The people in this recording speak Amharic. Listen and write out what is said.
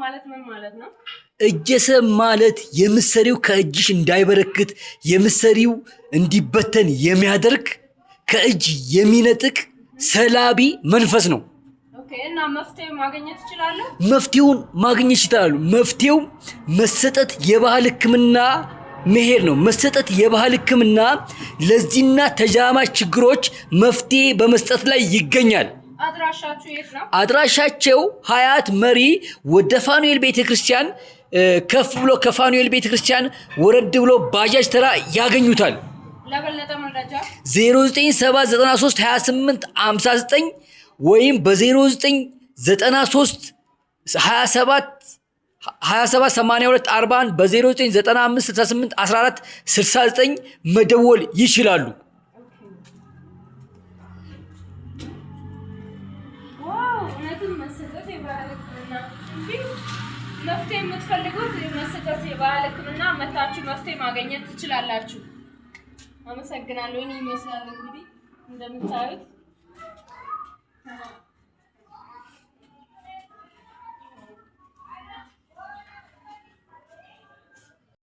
ማለት ምን ማለት ነው? እጀሰብ ማለት የምሰሪው ከእጅሽ እንዳይበረክት የምሰሪው እንዲበተን የሚያደርግ ከእጅ የሚነጥቅ ሰላቢ መንፈስ ነው። ኦኬ እና መፍትሄው ማግኘት ይችላል? መፍትሄውን ማግኘት ይችላል። መፍትሄው መሰጠት የባህል ሕክምና መሄድ ነው። መሰጠት የባህል ሕክምና ለዚህና ተዛማጅ ችግሮች መፍትሄ በመስጠት ላይ ይገኛል። አድራሻችሁ የት ነው? አድራሻቸው ሀያት መሪ ወደ ፋኑኤል ቤተክርስቲያን ከፍ ብሎ ከፋኑኤል ቤተክርስቲያን ወረድ ብሎ ባጃጅ ተራ ያገኙታል። ለበለጠ መረጃ 09792859 ወይም በ0993 278241 በ0995681469 መደወል ይችላሉ። መፍትሄ የምትፈልጉት መሰጠት የባህል ሕክምና መታችሁ መፍትሄ ማግኘት ትችላላችሁ። አመሰግናለሁ። እኔ ይመስላል እንግዲህ እንደምታዩት